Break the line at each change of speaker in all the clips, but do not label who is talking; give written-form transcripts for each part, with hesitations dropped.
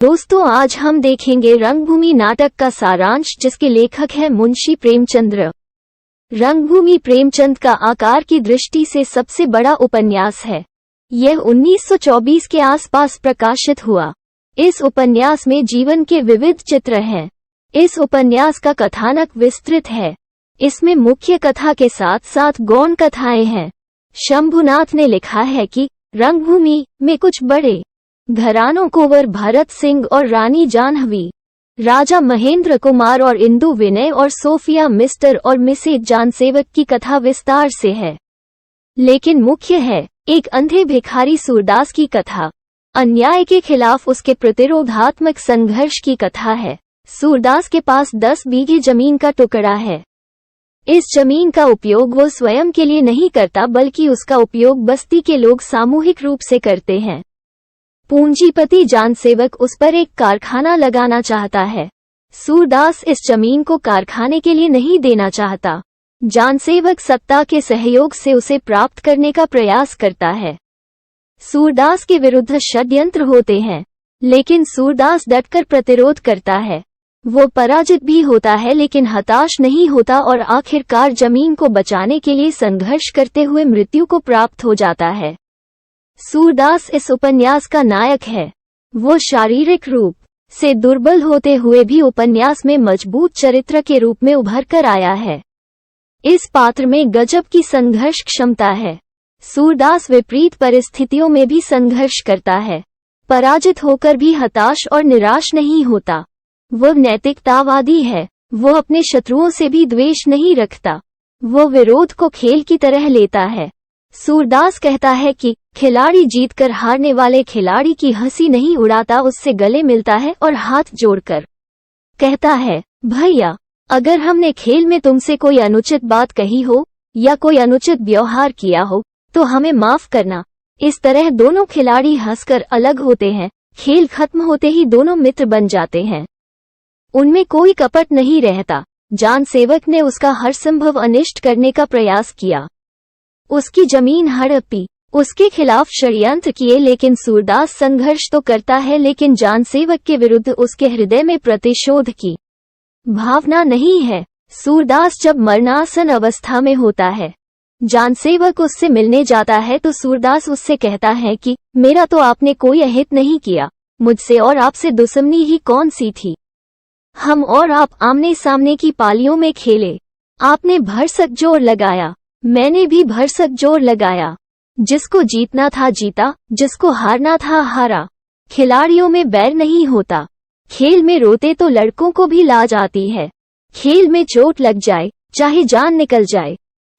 दोस्तों, आज हम देखेंगे रंगभूमि नाटक का सारांश, जिसके लेखक हैं मुंशी प्रेमचंद्र। रंगभूमि प्रेमचंद का आकार की दृष्टि से सबसे बड़ा उपन्यास है। यह 1924 के आसपास प्रकाशित हुआ। इस उपन्यास में जीवन के विविध चित्र हैं। इस उपन्यास का कथानक विस्तृत है। इसमें मुख्य कथा के साथ साथ गौण कथाएं हैं। शंभुनाथ ने लिखा है कि रंगभूमि में कुछ बड़े घरानों कुंवर भरत सिंह और रानी जाह्नवी, राजा महेंद्र कुमार और इंदु विनय और सोफिया, मिस्टर और मिसेज जानसेवक की कथा विस्तार से है। लेकिन मुख्य है एक अंधे भिखारी सूरदास की कथा। अन्याय के खिलाफ उसके प्रतिरोधात्मक संघर्ष की कथा है। सूरदास के पास 10 बीघे जमीन का टुकड़ा है। इस जमीन का उपयोग वो स्वयं के लिए नहीं करता, बल्कि उसका उपयोग बस्ती के लोग सामूहिक रूप से करते हैं। पूंजीपति जानसेवक उस पर एक कारखाना लगाना चाहता है। सूरदास इस जमीन को कारखाने के लिए नहीं देना चाहता। जानसेवक सत्ता के सहयोग से उसे प्राप्त करने का प्रयास करता है। सूरदास के विरुद्ध षड्यंत्र होते हैं, लेकिन सूरदास डटकर प्रतिरोध करता है। वो पराजित भी होता है, लेकिन हताश नहीं होता और आखिरकार जमीन को बचाने के लिए संघर्ष करते हुए मृत्यु को प्राप्त हो जाता है। सूरदास इस उपन्यास का नायक है। वो शारीरिक रूप से दुर्बल होते हुए भी उपन्यास में मजबूत चरित्र के रूप में उभर कर आया है। इस पात्र में गजब की संघर्ष क्षमता है। सूरदास विपरीत परिस्थितियों में भी संघर्ष करता है। पराजित होकर भी हताश और निराश नहीं होता। वो नैतिकतावादी है। वो अपने शत्रुओं से भी द्वेष नहीं रखता। वो विरोध को खेल की तरह लेता है। सूरदास कहता है कि खिलाड़ी जीतकर हारने वाले खिलाड़ी की हंसी नहीं उड़ाता, उससे गले मिलता है और हाथ जोड़कर कहता है, भैया, अगर हमने खेल में तुमसे कोई अनुचित बात कही हो या कोई अनुचित व्यवहार किया हो तो हमें माफ करना। इस तरह दोनों खिलाड़ी हंसकर अलग होते हैं। खेल खत्म होते ही दोनों मित्र बन जाते हैं। उनमें कोई कपट नहीं रहता। जानसेवक ने उसका हर संभव अनिष्ट करने का प्रयास किया। उसकी जमीन हड़पी, उसके खिलाफ षड्यंत्र किए, लेकिन सूरदास संघर्ष तो करता है, लेकिन जानसेवक के विरुद्ध उसके हृदय में प्रतिशोध की भावना नहीं है। सूरदास जब मरणासन अवस्था में होता है, जानसेवक उससे मिलने जाता है तो सूरदास उससे कहता है कि मेरा तो आपने कोई अहित नहीं किया। मुझसे और आपसे दुश्मनी ही कौन सी थी। हम और आप आमने सामने की पालियों में खेले। आपने भरसक जोर लगाया, मैंने भी भरसक जोर लगाया। जिसको जीतना था जीता, जिसको हारना था हारा। खिलाड़ियों में बैर नहीं होता। खेल में रोते तो लड़कों को भी लाज आती है। खेल में चोट लग जाए, चाहे जान निकल जाए,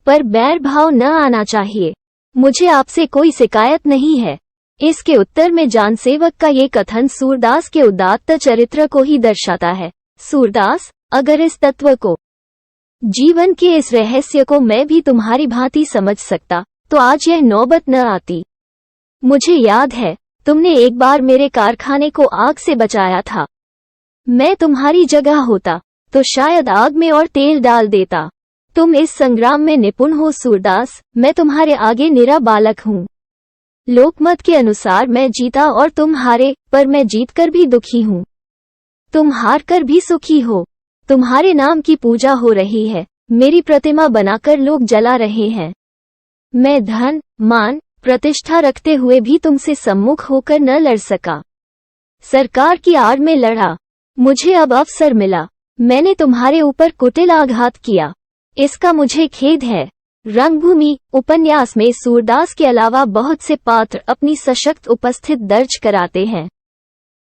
पर बैर भाव न आना चाहिए। मुझे आपसे कोई शिकायत नहीं है। इसके उत्तर में जानसेवक का ये कथन सूरदास के उदात्त चरित्र को ही दर्शाता है। सूरदास, अगर इस तत्व को, जीवन के इस रहस्य को मैं भी तुम्हारी भांति समझ सकता तो आज यह नौबत न आती। मुझे याद है, तुमने एक बार मेरे कारखाने को आग से बचाया था। मैं तुम्हारी जगह होता तो शायद आग में और तेल डाल देता। तुम इस संग्राम में निपुण हो सूरदास, मैं तुम्हारे आगे निरा बालक हूँ। लोकमत के अनुसार मैं जीता और तुम हारे, पर मैं जीतकर भी दुखी हूँ। तुम हार कर भी सुखी हो। तुम्हारे नाम की पूजा हो रही है। मेरी प्रतिमा बनाकर लोग जला रहे हैं। मैं धन, मान, प्रतिष्ठा रखते हुए भी तुमसे सम्मुख होकर न लड़ सका। सरकार की आड़ में लड़ा। मुझे अब अवसर मिला। मैंने तुम्हारे ऊपर कुटिल आघात किया। इसका मुझे खेद है। रंगभूमि उपन्यास में सूरदास के अलावा बहुत से पात्र अपनी सशक्त उपस्थिति दर्ज कराते हैं।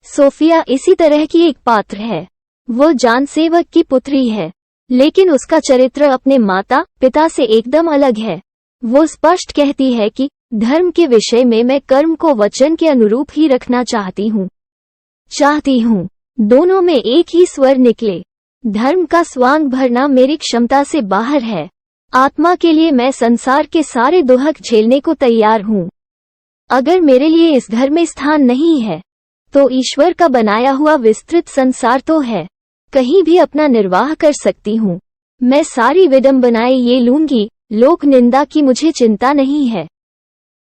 सोफिया इसी तरह की एक पात्र है। वो जानसेवक की पुत्री है, लेकिन उसका चरित्र अपने माता पिता से एकदम अलग है। वो स्पष्ट कहती है कि धर्म के विषय में मैं कर्म को वचन के अनुरूप ही रखना चाहती हूँ। दोनों में एक ही स्वर निकले। धर्म का स्वांग भरना मेरी क्षमता से बाहर है। आत्मा के लिए मैं संसार के सारे दुहक झेलने को तैयार हूँ। अगर मेरे लिए इस घर में स्थान नहीं है तो ईश्वर का बनाया हुआ विस्तृत संसार तो है। कहीं भी अपना निर्वाह कर सकती हूँ। मैं सारी विडंबनाएं ये लूंगी। लोक निंदा की मुझे चिंता नहीं है,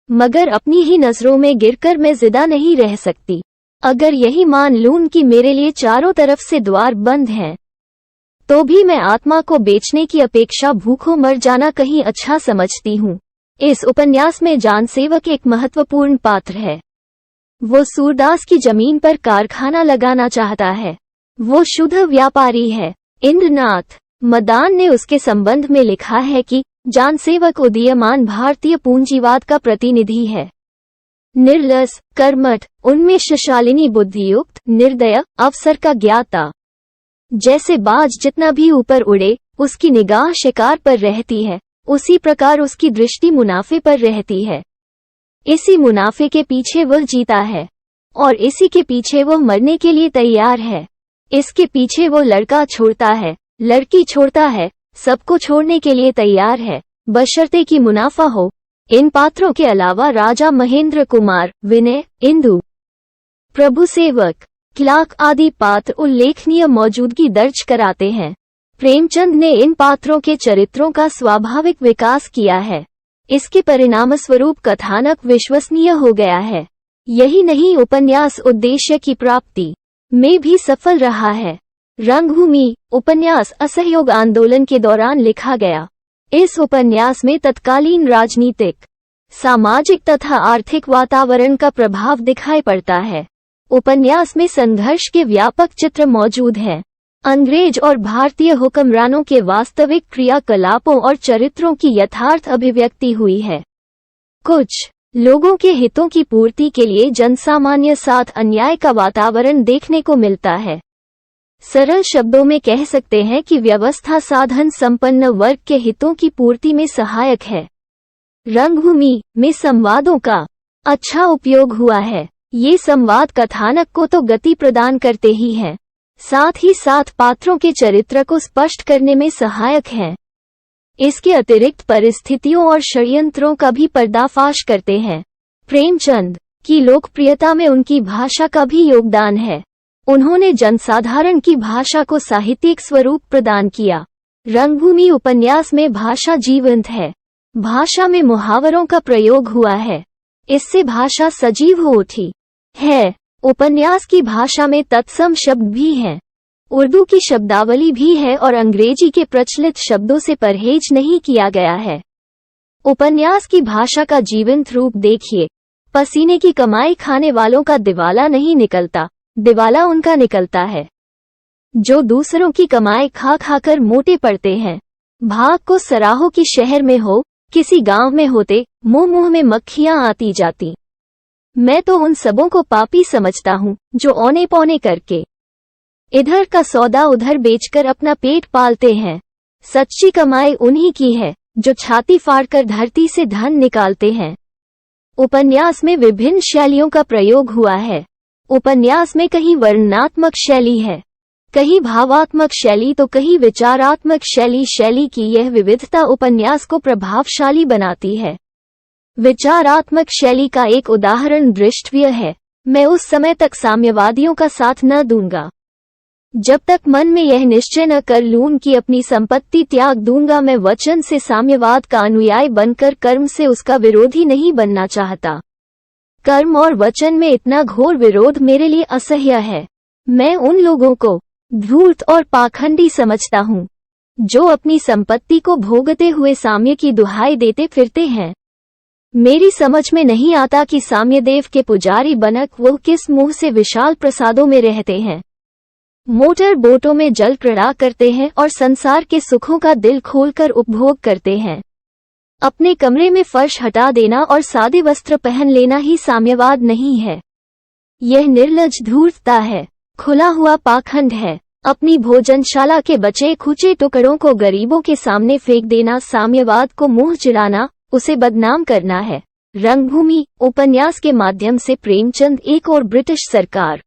मगर अपनी ही नजरों में गिरकर मैं जिदा नहीं रह सकती। अगर यही मान लूं कि मेरे लिए चारों तरफ से द्वार बंद हैं, तो भी मैं आत्मा को बेचने की अपेक्षा भूखों मर जाना कहीं अच्छा समझती हूँ। इस उपन्यास में जानसेवक एक महत्वपूर्ण पात्र है। वो सूरदास की जमीन पर कारखाना लगाना चाहता है। वो शुद्ध व्यापारी है। इंद्रनाथ मदान ने उसके संबंध में लिखा है कि जानसेवक उदीयमान भारतीय पूंजीवाद का प्रतिनिधि है। निर्लस, कर्मठ, उन्मेषशालिनी, बुद्धियुक्त, निर्दय, अवसर का ज्ञाता। जैसे बाज जितना भी ऊपर उड़े, उसकी निगाह शिकार पर रहती है, उसी प्रकार उसकी दृष्टि मुनाफे पर रहती है। इसी मुनाफे के पीछे वह जीता है और इसी के पीछे वह मरने के लिए तैयार है। इसके पीछे वो लड़का छोड़ता है, लड़की छोड़ता है, सबको छोड़ने के लिए तैयार है, बशर्ते कि मुनाफा हो। इन पात्रों के अलावा राजा महेंद्र कुमार, विनय, इंदु, प्रभु सेवक, क्लार्क आदि पात्र उल्लेखनीय मौजूदगी दर्ज कराते हैं। प्रेमचंद ने इन पात्रों के चरित्रों का स्वाभाविक विकास किया है। इसके परिणामस्वरूप कथानक विश्वसनीय हो गया है। यही नहीं, उपन्यास उद्देश्य की प्राप्ति में भी सफल रहा है। रंगभूमि उपन्यास असहयोग आंदोलन के दौरान लिखा गया। इस उपन्यास में तत्कालीन राजनीतिक, सामाजिक तथा आर्थिक वातावरण का प्रभाव दिखाई पड़ता है। उपन्यास में संघर्ष के व्यापक चित्र मौजूद हैं। अंग्रेज और भारतीय हुक्मरानों के वास्तविक क्रियाकलापों और चरित्रों की यथार्थ अभिव्यक्ति हुई है। कुछ लोगों के हितों की पूर्ति के लिए जनसामान्य साथ अन्याय का वातावरण देखने को मिलता है। सरल शब्दों में कह सकते हैं कि व्यवस्था साधन संपन्न वर्ग के हितों की पूर्ति में सहायक है। रंगभूमि में संवादों का अच्छा उपयोग हुआ है। ये संवाद कथानक को तो गति प्रदान करते ही हैं, साथ ही साथ पात्रों के चरित्र को स्पष्ट करने में सहायक हैं। इसके अतिरिक्त परिस्थितियों और षड्यंत्रों का भी पर्दाफाश करते हैं। प्रेमचंद की लोकप्रियता में उनकी भाषा का भी योगदान है। उन्होंने जनसाधारण की भाषा को साहित्यिक स्वरूप प्रदान किया। रंगभूमि उपन्यास में भाषा जीवंत है। भाषा में मुहावरों का प्रयोग हुआ है। इससे भाषा सजीव हो उठी है। उपन्यास की भाषा में तत्सम शब्द भी हैं, उर्दू की शब्दावली भी है और अंग्रेजी के प्रचलित शब्दों से परहेज नहीं किया गया है। उपन्यास की भाषा का जीवंत रूप देखिए। पसीने की कमाई खाने वालों का दिवाला नहीं निकलता, दिवाला उनका निकलता है जो दूसरों की कमाई खा खाकर मोटे पड़ते हैं। भाग को सराहो की शहर में हो, किसी गांव में होते, मुंह मुंह में मक्खियां आती जाती। मैं तो उन सबों को पापी समझता हूँ जो औने पौने करके इधर का सौदा उधर बेचकर अपना पेट पालते हैं। सच्ची कमाई उन्हीं की है जो छाती फाड़कर धरती से धन निकालते हैं। उपन्यास में विभिन्न शैलियों का प्रयोग हुआ है। उपन्यास में कहीं वर्णनात्मक शैली है, कहीं भावात्मक शैली तो कहीं विचारात्मक शैली। शैली की यह विविधता उपन्यास को प्रभावशाली बनाती है। विचारात्मक शैली का एक उदाहरण दृष्टव्य है। मैं उस समय तक साम्यवादियों का साथ न दूंगा जब तक मन में यह निश्चय न कर लूं कि अपनी संपत्ति त्याग दूंगा। मैं वचन से साम्यवाद का अनुयायी बनकर कर्म से उसका विरोधी नहीं बनना चाहता। कर्म और वचन में इतना घोर विरोध मेरे लिए असह्य है। मैं उन लोगों को धूर्त और पाखंडी समझता हूँ जो अपनी संपत्ति को भोगते हुए साम्य की दुहाई देते फिरते हैं। मेरी समझ में नहीं आता कि साम्यदेव के पुजारी बनक वो किस मुंह से विशाल प्रसादों में रहते हैं, मोटर बोटों में जल क्रीड़ा करते हैं और संसार के सुखों का दिल खोलकर उपभोग करते हैं। अपने कमरे में फर्श हटा देना और सादे वस्त्र पहन लेना ही साम्यवाद नहीं है। यह निर्लज धूर्तता है, खुला हुआ पाखंड है। अपनी भोजनशाला के बचे खुचे टुकड़ों को गरीबों के सामने फेंक देना साम्यवाद को मुंह चिढ़ाना, उसे बदनाम करना है। रंगभूमि उपन्यास के माध्यम से प्रेमचंद एक और ब्रिटिश सरकार,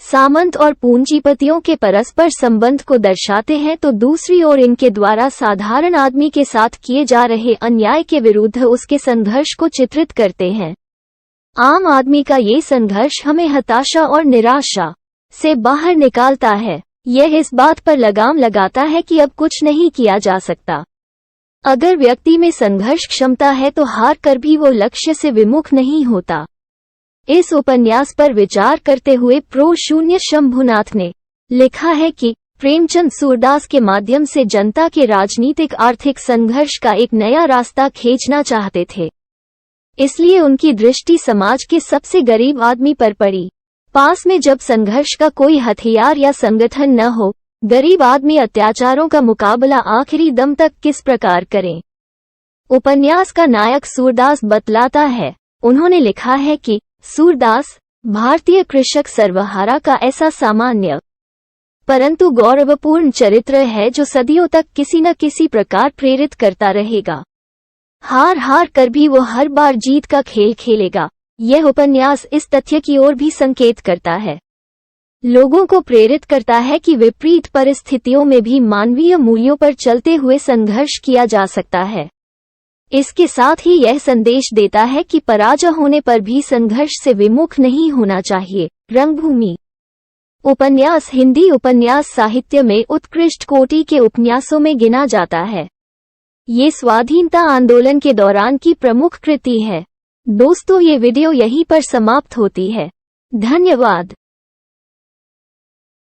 सामंत और पूंजीपतियों के परस्पर संबंध को दर्शाते हैं तो दूसरी ओर इनके द्वारा साधारण आदमी के साथ किए जा रहे अन्याय के विरुद्ध उसके संघर्ष को चित्रित करते हैं। आम आदमी का ये संघर्ष हमें हताशा और निराशा से बाहर निकालता है। यह इस बात पर लगाम लगाता है कि अब कुछ नहीं किया जा सकता। अगर व्यक्ति में संघर्ष क्षमता है तो हार कर भी वो लक्ष्य से विमुख नहीं होता। इस उपन्यास पर विचार करते हुए प्रो शून्य शंभुनाथ ने लिखा है कि प्रेमचंद सूरदास के माध्यम से जनता के राजनीतिक आर्थिक संघर्ष का एक नया रास्ता खींचना चाहते थे, इसलिए उनकी दृष्टि समाज के सबसे गरीब आदमी पर पड़ी। पास में जब संघर्ष का कोई हथियार या संगठन न हो, गरीब आदमी अत्याचारों का मुकाबला आखिरी दम तक किस प्रकार करें। उपन्यास का नायक सूरदास बतलाता है। उन्होंने लिखा है कि सूरदास भारतीय कृषक सर्वहारा का ऐसा सामान्य परंतु गौरवपूर्ण चरित्र है जो सदियों तक किसी न किसी प्रकार प्रेरित करता रहेगा। हार हार कर भी वो हर बार जीत का खेल खेलेगा। यह उपन्यास इस तथ्य की ओर भी संकेत करता है, लोगों को प्रेरित करता है कि विपरीत परिस्थितियों में भी मानवीय मूल्यों पर चलते हुए संघर्ष किया जा सकता है। इसके साथ ही यह संदेश देता है कि पराजय होने पर भी संघर्ष से विमुख नहीं होना चाहिए। रंगभूमि उपन्यास हिंदी उपन्यास साहित्य में उत्कृष्ट कोटि के उपन्यासों में गिना जाता है। ये स्वाधीनता आंदोलन के दौरान की प्रमुख कृति है। दोस्तों, ये वीडियो यहीं पर समाप्त होती है। धन्यवाद।